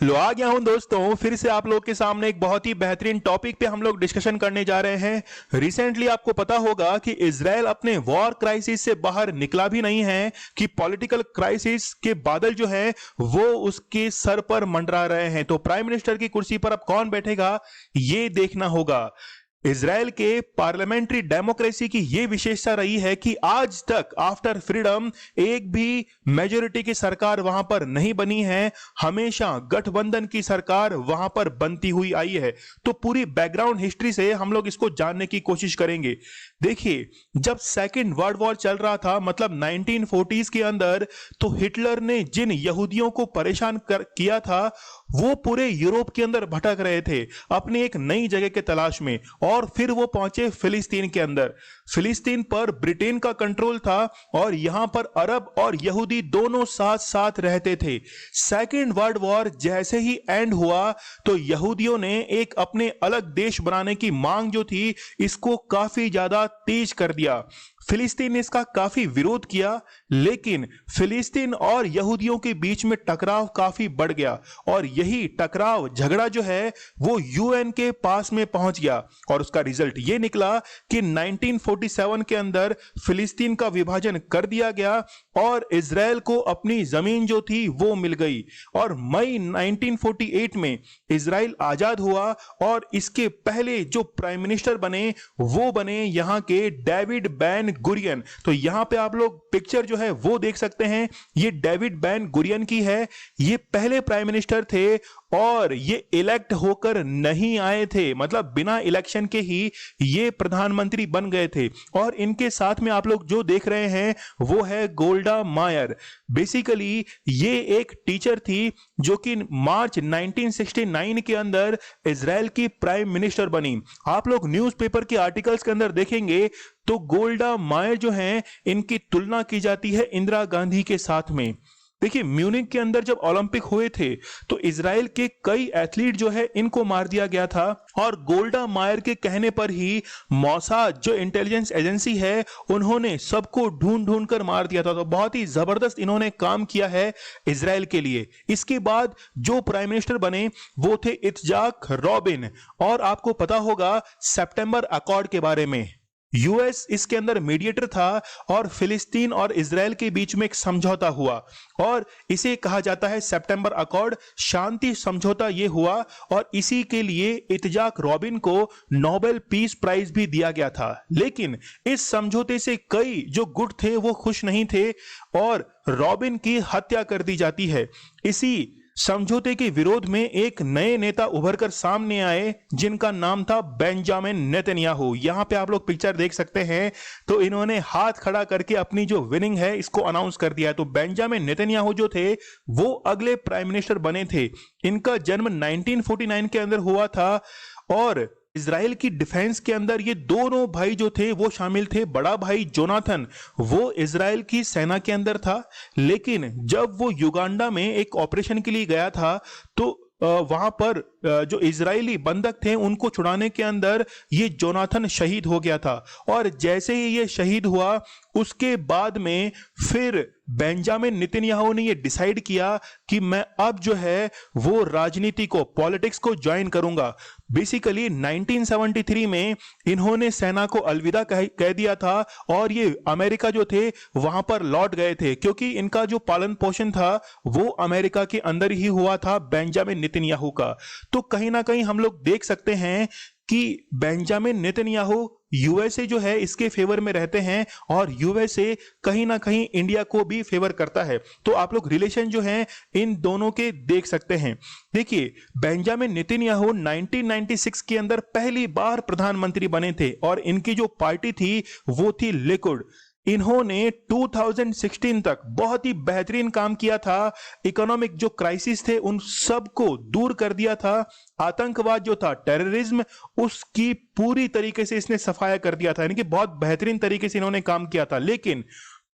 लो आ गया हूं दोस्तों, फिर से आप लोग के सामने एक बहुत ही बेहतरीन टॉपिक पे हम लोग डिस्कशन करने जा रहे हैं। रिसेंटली आपको पता होगा कि इजराइल अपने वॉर क्राइसिस से बाहर निकला भी नहीं है, कि पॉलिटिकल क्राइसिस के बादल जो है वो उसके सर पर मंडरा रहे हैं। तो प्राइम मिनिस्टर की कुर्सी पर अब कौन बैठेगा ये देखना होगा। इजराइल के पार्लियामेंट्री डेमोक्रेसी की यह विशेषता रही है कि आज तक आफ्टर फ्रीडम एक भी मेजोरिटी की सरकार वहां पर नहीं बनी है, हमेशा गठबंधन की सरकार वहां पर बनती हुई आई है। तो पूरी बैकग्राउंड हिस्ट्री से हम लोग इसको जानने की कोशिश करेंगे। देखिए, जब सेकेंड वर्ल्ड वॉर चल रहा था, मतलब 1940s के अंदर, तो हिटलर ने जिन यहूदियों को परेशान किया था वो पूरे यूरोप के अंदर भटक रहे थे अपनी एक नई जगह के तलाश में, और फिर वो पहुंचे फिलिस्तीन के अंदर। फिलिस्तीन पर ब्रिटेन का कंट्रोल था और यहां पर अरब और यहूदी दोनों साथ साथ रहते थे। सेकेंड वर्ल्ड वॉर जैसे ही एंड हुआ तो यहूदियों ने एक अपने अलग देश बनाने की मांग जो थी इसको काफी ज्यादा तेज कर दिया। फिलिस्तीन ने इसका काफी विरोध किया, लेकिन फिलिस्तीन और यहूदियों के बीच में टकराव काफी बढ़ गया और यही टकराव झगड़ा जो है वो यूएन के पास में पहुंच गया और उसका रिजल्ट ये निकला कि 1947 के अंदर फिलिस्तीन का विभाजन कर दिया गया और इजराइल को अपनी जमीन जो थी वो मिल गई। और मई 1948 में इजराइल आजाद हुआ और इसके पहले जो प्राइम मिनिस्टर बने वो बने यहां के डेविड बेन गुरियन। तो यहां पे आप लोग पिक्चर जो है वो देख सकते हैं, ये डेविड बेन गुरियन की है। ये पहले प्राइम मिनिस्टर थे और ये इलेक्ट होकर नहीं आए थे, मतलब बिना इलेक्शन के ही ये प्रधानमंत्री बन गए थे। और इनके साथ में आप लोग जो देख रहे हैं वो है गोल्डा मायर। बेसिकली ये एक टीचर थी जो कि मार्च 1969 के अंदर इजराइल की प्राइम मिनिस्टर बनी। आप लोग न्यूज़पेपर के आर्टिकल्स के अंदर देखेंगे तो गोल्डा मायर जो हैं इनकी तुलना की जाती है इंदिरा गांधी के साथ में। देखिए, म्यूनिक के अंदर जब ओलंपिक हुए थे तो इजराइल के कई एथलीट जो है इनको मार दिया गया था और गोल्डा मायर के कहने पर ही मोसाद जो इंटेलिजेंस एजेंसी है उन्होंने सबको ढूंढ ढूंढ कर मार दिया था। तो बहुत ही जबरदस्त इन्होंने काम किया है इजराइल के लिए। इसके बाद जो प्राइम मिनिस्टर बने वो थे इत्जाक रॉबिन। और आपको पता होगा सितंबर अकॉर्ड के बारे में, यूएस इसके अंदर मीडिएटर था और फिलिस्तीन और इजराइल के बीच में एक समझौता हुआ और इसे कहा जाता है सितंबर अकॉर्ड, शांति समझौता ये हुआ। और इसी के लिए इत्जाक रॉबिन को नोबेल पीस प्राइज भी दिया गया था। लेकिन इस समझौते से कई जो गुट थे वो खुश नहीं थे और रॉबिन की हत्या कर दी जाती है। इसी समझौते के विरोध में एक नए नेता उभर कर सामने आए जिनका नाम था बेंजामिन नेतन्याहू। यहां पे आप लोग पिक्चर देख सकते हैं, तो इन्होंने हाथ खड़ा करके अपनी जो विनिंग है इसको अनाउंस कर दिया। तो बेंजामिन नेतन्याहू जो थे वो अगले प्राइम मिनिस्टर बने थे। इनका जन्म 1949 के अंदर हुआ था और इजराइल की डिफेंस के अंदर ये दोनों भाई जो थे वो शामिल थे। बड़ा भाई जोनाथन वो इजराइल की सेना के अंदर था, लेकिन जब वो युगांडा में एक ऑपरेशन के लिए गया था तो वहां पर जो इजरायली बंधक थे उनको छुड़ाने के अंदर ये जोनाथन शहीद हो गया था। और जैसे ही ये शहीद हुआ उसके बाद में फिर बेंजामिन नेतन्याहू ने ये डिसाइड किया कि मैं अब जो है वो राजनीति को, पॉलिटिक्स को ज्वाइन करूंगा। बेसिकली 1973 में इन्होंने सेना को अलविदा कह दिया था और ये अमेरिका जो थे वहां पर लौट गए थे, क्योंकि इनका जो पालन पोषण था वो अमेरिका के अंदर ही हुआ था बेंजामिन नेतन्याहू का। तो कहीं ना कहीं हम लोग देख सकते हैं कि बेंजामिन नेतन्याहू यूएसए जो है इसके फेवर में रहते हैं और यूएसए कहीं ना कहीं इंडिया को भी फेवर करता है। तो आप लोग रिलेशन जो है इन दोनों के देख सकते हैं। देखिए, बेंजामिन नेतन्याहू 1996 के अंदर पहली बार प्रधानमंत्री बने थे और इनकी जो पार्टी थी वो थी लिकुड। इन्होंने 2016 तक बहुत ही बेहतरीन काम किया था। इकोनॉमिक जो क्राइसिस थे उन सब को दूर कर दिया था। आतंकवाद जो था, टेररिज्म, उसकी पूरी तरीके से इसने सफाया कर दिया था, यानी कि बहुत बेहतरीन तरीके से इन्होंने काम किया था। लेकिन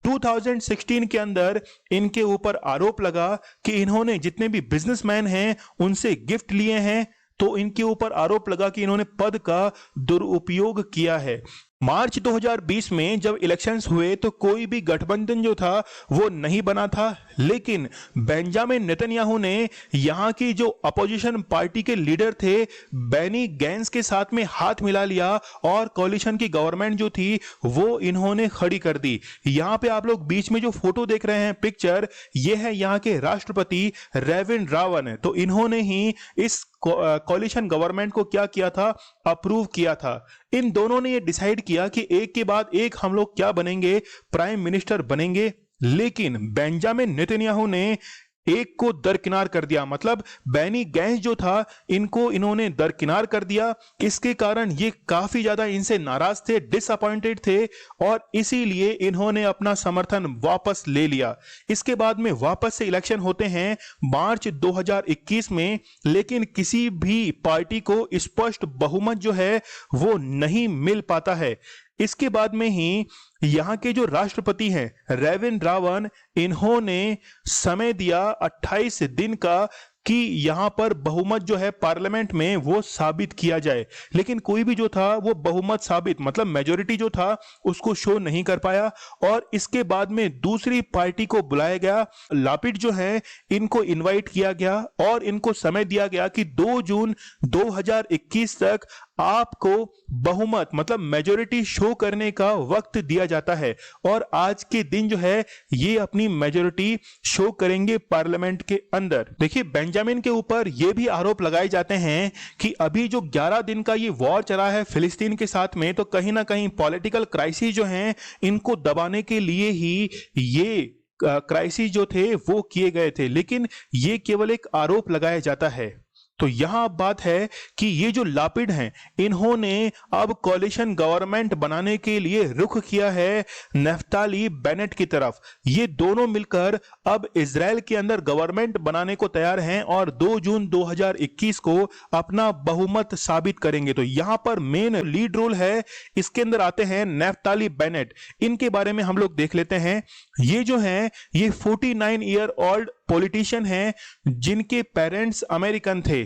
2016 के अंदर इनके ऊपर आरोप लगा कि इन्होंने जितने भी बिजनेसमैन हैं उनसे गिफ्ट लिए हैं, तो इनके ऊपर आरोप लगा कि इन्होंने पद का दुरुपयोग किया है। मार्च 2020 में जब इलेक्शंस हुए तो कोई भी गठबंधन जो था वो नहीं बना था, लेकिन बेंजामिन नेतन्याहू ने यहां की जो अपोजिशन पार्टी के लीडर थे बेनी गैंस के साथ में हाथ मिला लिया और कोalition की गवर्नमेंट जो थी वो इन्होंने खड़ी कर दी। यहां पे आप लोग बीच में जो फोटो देख रहे हैं पिक्चर, ये है यहां के राष्ट्रपति रेविन रावण। तो इन्होंने ही इस कोalition गवर्नमेंट को क्या किया था, अप्रूव किया था। इन दोनों ने ये डिसाइड किया कि एक के बाद एक हम लोग क्या बनेंगे, प्राइम मिनिस्टर बनेंगे। लेकिन बेंजामिन नेतन्याहू ने एक को दरकिनार कर दिया, मतलब बेनी गैंस जो था इनको इन्होंने दरकिनार कर दिया। इसके कारण ये काफी ज्यादा इनसे नाराज थे, डिसअपॉइंटेड थे और इसीलिए इन्होंने अपना समर्थन वापस ले लिया। इसके बाद में वापस से इलेक्शन होते हैं मार्च 2021 में, लेकिन किसी भी पार्टी को स्पष्ट बहुमत जो है वो नहीं मिल पाता है। इसके बाद में ही यहां के जो राष्ट्रपति हैं रेविन रावण, इन्होंने समय दिया 28 दिन का कि यहां पर बहुमत जो है पार्लियामेंट में वो साबित किया जाए। लेकिन कोई भी जो था वो बहुमत साबित, मतलब मेजोरिटी जो था उसको शो नहीं कर पाया। और इसके बाद में दूसरी पार्टी को बुलाया गया, लापिड जो है इनको इनवाइट किया गया और इनको समय दिया गया कि 2 जून 2021 तक आपको बहुमत मतलब मेजोरिटी शो करने का वक्त दिया जाता है। और आज के दिन जो है ये अपनी मेजोरिटी शो करेंगे पार्लियामेंट के अंदर। देखिए बेंजामिन के ऊपर ये भी आरोप लगाए जाते हैं कि अभी जो 11 दिन का ये वॉर चला है फिलिस्तीन के साथ में, तो कहीं ना कहीं पॉलिटिकल क्राइसिस जो हैं इनको दबाने के लिए ही ये क्राइसिस जो थे वो किए गए थे। लेकिन ये केवल एक आरोप लगाया जाता है। तो यहां बात है कि ये जो लापिड हैं इन्होंने अब कोalition गवर्नमेंट बनाने के लिए रुख किया है नफ्ताली बेनेट की तरफ। ये दोनों मिलकर अब इजराइल के अंदर गवर्नमेंट बनाने को तैयार हैं और 2 जून 2021 को अपना बहुमत साबित करेंगे। तो यहां पर मेन लीड रोल है, इसके अंदर आते हैं नफ्ताली बेनेट। इनके बारे में हम लोग देख लेते हैं। ये जो हैं ये 49 ईयर ओल्ड पॉलिटिशियन हैं जिनके पेरेंट्स अमेरिकन थे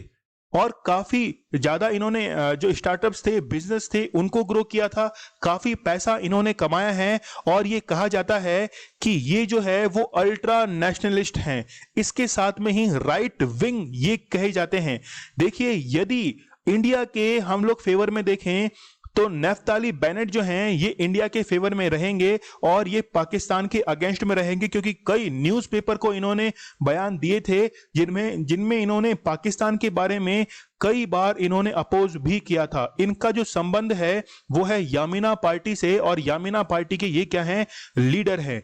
और काफी ज्यादा इन्होंने जो स्टार्टअप्स थे, बिजनेस थे, उनको ग्रो किया था। काफी पैसा इन्होंने कमाया है और ये कहा जाता है कि ये जो है वो अल्ट्रा नेशनलिस्ट हैं। इसके साथ में ही राइट विंग ये कहे जाते हैं। देखिए यदि इंडिया के हम लोग फेवर में देखें तो नफ्ताली बेनेट जो हैं ये इंडिया के फेवर में रहेंगे और ये पाकिस्तान के अगेंस्ट में रहेंगे, क्योंकि कई न्यूज़पेपर को इन्होंने बयान दिए थे जिनमें इन्होंने पाकिस्तान के बारे में कई बार इन्होंने अपोज भी किया था। इनका जो संबंध है वो है यामिना पार्टी से और यामिना पार्टी के ये क्या हैं, लीडर हैं।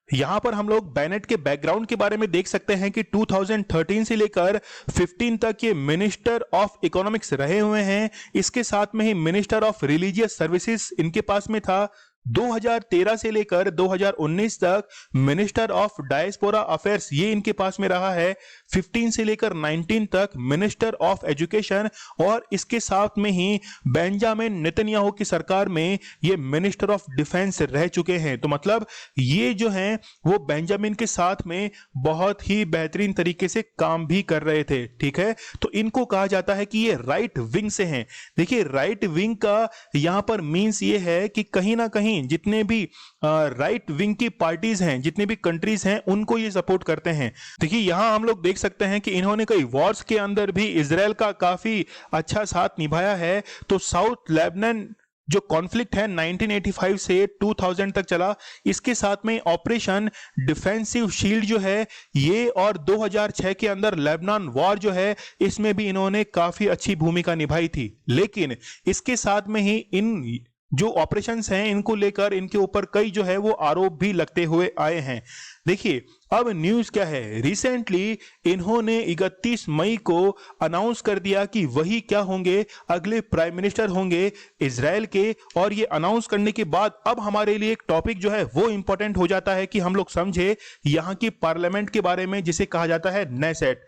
यहां पर हम लोग बेनेट के बैकग्राउंड के बारे में देख सकते हैं कि 2013 से लेकर 15 तक ये मिनिस्टर ऑफ इकोनॉमिक्स रहे हुए हैं। इसके साथ में ही मिनिस्टर ऑफ रिलीजियस सर्विसेज इनके पास में था। 2013 से लेकर 2019 तक मिनिस्टर ऑफ डायस्पोरा अफेयर्स ये इनके पास में रहा है। 15 से लेकर 19 तक मिनिस्टर ऑफ एजुकेशन और इसके साथ में ही बेंजामिन नेतन्याहू की सरकार में ये मिनिस्टर ऑफ डिफेंस रह चुके हैं। तो मतलब ये जो हैं वो बेंजामिन के साथ में बहुत ही बेहतरीन तरीके से काम भी कर रहे थे। ठीक है, तो इनको कहा जाता है कि ये राइट विंग से हैं। देखिए राइट विंग का यहां पर मीन्स ये है कि कहीं ना कहीं जितने भी राइट विंग की पार्टीज हैं, जितने भी कंट्रीज हैं, उनको ये सपोर्ट करते हैं। देखिए यहां हम लोग देख सकते हैं कि इन्होंने कई वॉर्स के अंदर भी इजराइल का काफी अच्छा साथ निभाया है। तो साउथ लेबनान जो कॉन्फ्लिक्ट है 1985 से 2000 तक चला, इसके साथ में ऑपरेशन डिफेंसिव शील्ड जो है ये, और 2006 के अंदर लेबनान वॉर जो है इसमें भी इन्होंने काफी अच्छी भूमिका निभाई थी। लेकिन इसके साथ में ही इन जो ऑपरेशंस हैं इनको लेकर इनके ऊपर कई जो है वो आरोप भी लगते हुए आए हैं। देखिए अब न्यूज क्या है, रिसेंटली इन्होंने 31 मई को अनाउंस कर दिया कि वही क्या होंगे, अगले प्राइम मिनिस्टर होंगे इजराइल के। और ये अनाउंस करने के बाद अब हमारे लिए एक टॉपिक जो है वो इंपॉर्टेंट हो जाता है कि हम लोग समझे यहां की पार्लियामेंट के बारे में, जिसे कहा जाता है नेसेट।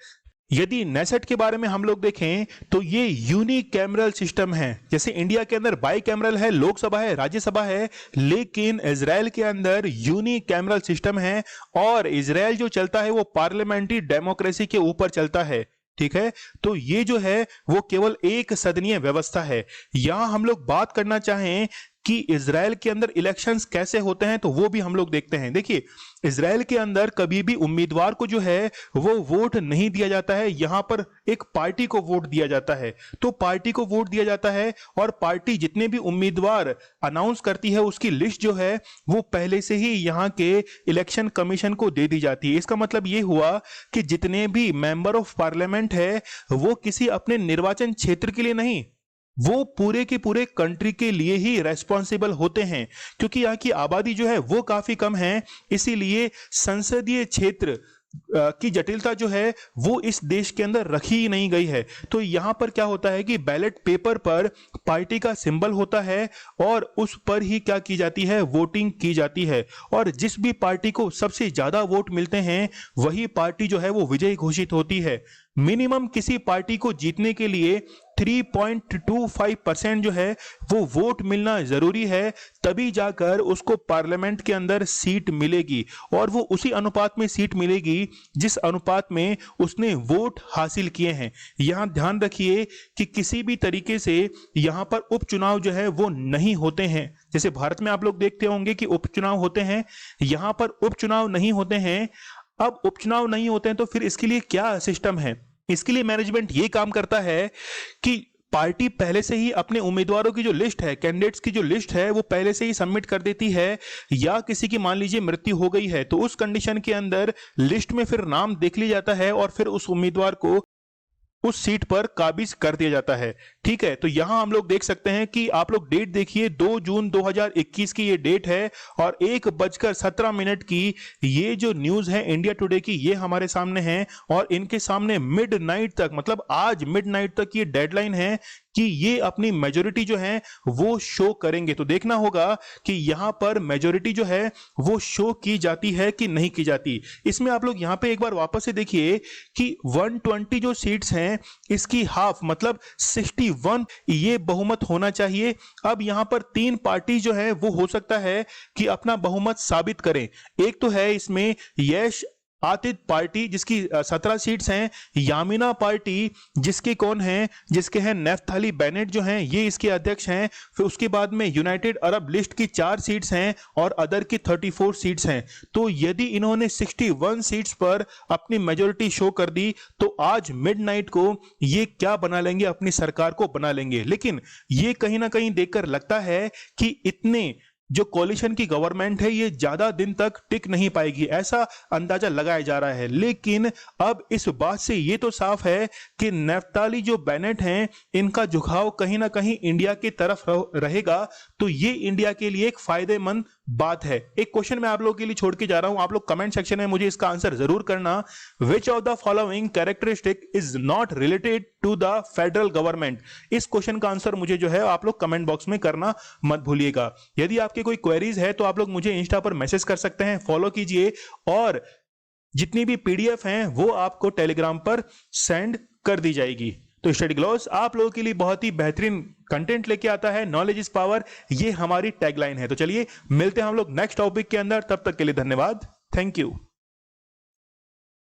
यदि नेसेट के बारे में हम लोग देखें तो ये यूनिकैमरल सिस्टम है। जैसे इंडिया के अंदर बाई कैमरल है, लोकसभा है, राज्यसभा है, लेकिन इजराइल के अंदर यूनिकैमरल सिस्टम है और इजराइल जो चलता है वो पार्लियामेंट्री डेमोक्रेसी के ऊपर चलता है। ठीक है, तो ये जो है वो केवल एक सदनीय व्यवस्था है। यहां हम लोग बात करना चाहें कि इजराइल के अंदर इलेक्शंस कैसे होते हैं, तो वो भी हम लोग देखते हैं। देखिए, इजराइल के अंदर कभी भी उम्मीदवार को जो है वो वोट नहीं दिया जाता है, यहां पर एक पार्टी को वोट दिया जाता है। तो पार्टी को वोट दिया जाता है और पार्टी जितने भी उम्मीदवार अनाउंस करती है उसकी लिस्ट जो है वो पहले से ही यहां के इलेक्शन कमीशन को दे दी जाती है। इसका मतलब ये हुआ कि जितने भी मेंबर ऑफ पार्लियामेंट है वो किसी अपने निर्वाचन क्षेत्र के लिए नहीं, वो पूरे के पूरे कंट्री के लिए ही रेस्पॉन्सिबल होते हैं। क्योंकि यहाँ की आबादी जो है वो काफी कम है, इसीलिए संसदीय क्षेत्र की जटिलता जो है वो इस देश के अंदर रखी ही नहीं गई है। तो यहां पर क्या होता है कि बैलेट पेपर पर पार्टी का सिंबल होता है और उस पर ही क्या की जाती है, वोटिंग की जाती है। और जिस भी पार्टी को सबसे ज्यादा वोट मिलते हैं वही पार्टी जो है वो विजयी घोषित होती है। मिनिमम किसी पार्टी को जीतने के लिए 3.25% जो है वो वोट मिलना जरूरी है, तभी जाकर उसको पार्लियामेंट के अंदर सीट मिलेगी। और वो उसी अनुपात में सीट मिलेगी जिस अनुपात में उसने वोट हासिल किए हैं। यहां ध्यान रखिए कि किसी भी तरीके से यहां पर उपचुनाव जो है वो नहीं होते हैं। जैसे भारत में आप लोग देखते होंगे कि उपचुनाव होते हैं, यहां पर उपचुनाव नहीं होते हैं। अब उपचुनाव नहीं होते हैं तो फिर इसके लिए क्या सिस्टम है? इसके लिए मैनेजमेंट ये काम करता है कि पार्टी पहले से ही अपने उम्मीदवारों की जो लिस्ट है, कैंडिडेट्स की जो लिस्ट है वो पहले से ही सबमिट कर देती है। या किसी की मान लीजिए मृत्यु हो गई है तो उस कंडीशन के अंदर लिस्ट में फिर नाम देख लिया जाता है और फिर उस उम्मीदवार को उस सीट पर काबिज कर दिया जाता है। ठीक है, तो यहां हम लोग देख सकते हैं कि आप लोग डेट देखिए, 2 जून 2021 की ये डेट है और 1:17 की ये जो न्यूज है इंडिया टुडे की, ये हमारे सामने है। और इनके सामने मिडनाइट तक, मतलब आज मिडनाइट तक ये डेडलाइन है कि ये अपनी मेजोरिटी जो है वो शो करेंगे। तो देखना होगा कि यहां पर मेजोरिटी जो है वो शो की जाती है कि नहीं की जाती। इसमें आप लोग यहां पे एक बार वापस से देखिए कि 120 जो सीट्स हैं इसकी हाफ मतलब 61 ये बहुमत होना चाहिए। अब यहां पर 3 पार्टी जो है वो हो सकता है कि अपना बहुमत साबित करें। एक तो है इसमें यश आतिद पार्टी जिसकी 17 सीट्स हैं, यामिना पार्टी जिसके कौन हैं, जिसके हैं नेफ्थाली बेनेट जो हैं, ये इसके अध्यक्ष हैं। फिर उसके बाद में यूनाइटेड अरब लिस्ट की 4 सीट्स हैं और अदर की 34 सीट्स हैं। तो यदि इन्होंने 61 सीट्स पर अपनी मेजोरिटी शो कर दी तो आज मिडनाइट को ये क्या बना लेंगे, अपनी सरकार को बना लेंगे। लेकिन ये कहीं ना कहीं देखकर लगता है कि इतने जो कोलिशन की गवर्नमेंट है ये ज्यादा दिन तक टिक नहीं पाएगी, ऐसा अंदाजा लगाया जा रहा है। लेकिन अब इस बात से ये तो साफ है कि नेफ्ताली जो बेनेट हैं इनका झुकाव कहीं ना कहीं इंडिया की तरफ रहेगा। तो ये इंडिया के लिए एक फायदेमंद बात है। एक क्वेश्चन मैं आप लोगों के लिए छोड़ के जा रहा हूं, आप लोग कमेंट सेक्शन में मुझे इसका आंसर जरूर करना। Which of the following characteristic is not related to the federal government? इस क्वेश्चन का आंसर मुझे जो है आप लोग कमेंट बॉक्स में करना मत भूलिएगा। यदि आपके कोई क्वेरीज है तो आप लोग मुझे इंस्टा पर मैसेज कर सकते हैं, फॉलो कीजिए। और जितनी भी पीडीएफ हैं वो आपको टेलीग्राम पर सेंड कर दी जाएगी। तो स्टडी ग्लोस आप लोगों के लिए बहुत ही बेहतरीन कंटेंट लेके आता है। नॉलेज इज पावर, ये हमारी टैगलाइन है। तो चलिए मिलते हैं हम लोग नेक्स्ट टॉपिक के अंदर, तब तक के लिए धन्यवाद, थैंक यू।